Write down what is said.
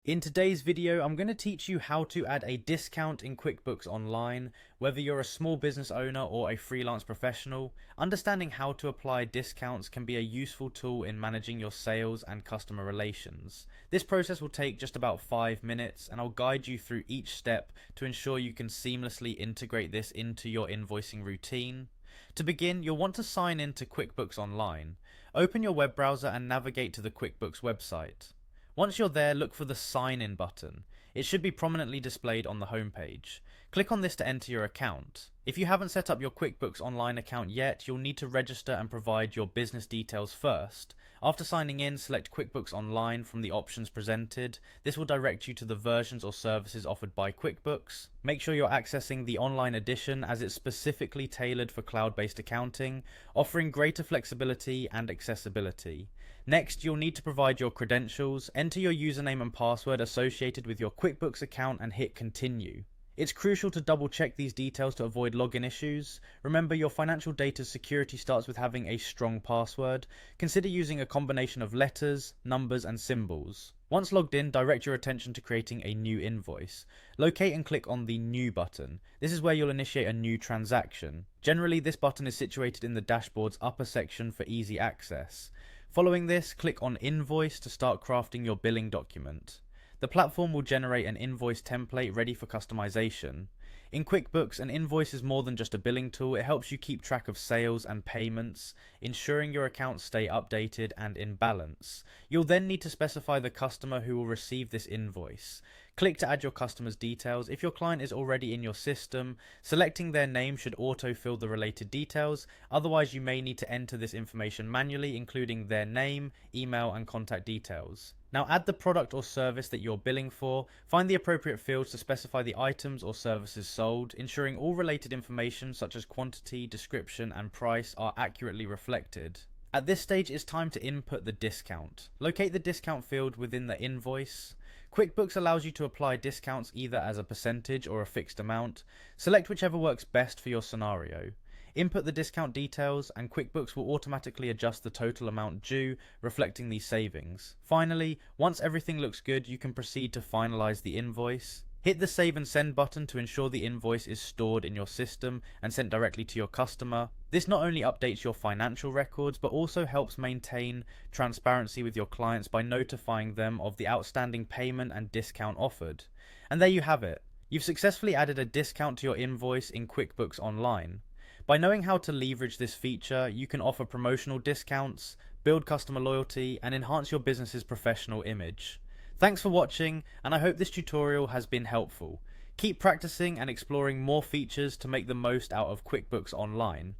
In today's video, I'm going to teach you how to add a discount in QuickBooks Online, whether you're a small business owner or a freelance professional. Understanding how to apply discounts can be a useful tool in managing your sales and customer relations. This process will take just about 5 minutes, and I'll guide you through each step to ensure you can seamlessly integrate this into your invoicing routine. To begin, you'll want to sign in to QuickBooks Online. Open your web browser and navigate to the QuickBooks website. Once you're there, look for the Sign In button. It should be prominently displayed on the homepage. Click on this to enter your account. If you haven't set up your QuickBooks Online account yet, you'll need to register and provide your business details first. After signing in, select QuickBooks Online from the options presented. This will direct you to the versions or services offered by QuickBooks. Make sure you're accessing the online edition, as it's specifically tailored for cloud-based accounting, offering greater flexibility and accessibility. Next, you'll need to provide your credentials. Enter your username and password associated with your QuickBooks account and hit continue. It's crucial to double check these details to avoid login issues. Remember, your financial data's security starts with having a strong password. Consider using a combination of letters, numbers, and symbols. Once logged in, direct your attention to creating a new invoice. Locate and click on the New button. This is where you'll initiate a new transaction. Generally, this button is situated in the dashboard's upper section for easy access. Following this, click on Invoice to start crafting your billing document. The platform will generate an invoice template ready for customization. In QuickBooks, an invoice is more than just a billing tool. It helps you keep track of sales and payments, ensuring your accounts stay updated and in balance. You'll then need to specify the customer who will receive this invoice. Click to add your customer's details. If your client is already in your system, selecting their name should autofill the related details. Otherwise, you may need to enter this information manually, including their name, email, and contact details. Now add the product or service that you're billing for. Find the appropriate fields to specify the items or services sold, ensuring all related information such as quantity, description, and price are accurately reflected. At this stage, it's time to input the discount. Locate the discount field within the invoice. QuickBooks allows you to apply discounts either as a percentage or a fixed amount. Select whichever works best for your scenario. Input the discount details, and QuickBooks will automatically adjust the total amount due, reflecting these savings. Finally, once everything looks good, you can proceed to finalize the invoice. Hit the Save and Send button to ensure the invoice is stored in your system and sent directly to your customer. This not only updates your financial records, but also helps maintain transparency with your clients by notifying them of the outstanding payment and discount offered. And there you have it. You've successfully added a discount to your invoice in QuickBooks Online. By knowing how to leverage this feature, you can offer promotional discounts, build customer loyalty, and enhance your business's professional image. Thanks for watching, and I hope this tutorial has been helpful. Keep practicing and exploring more features to make the most out of QuickBooks Online.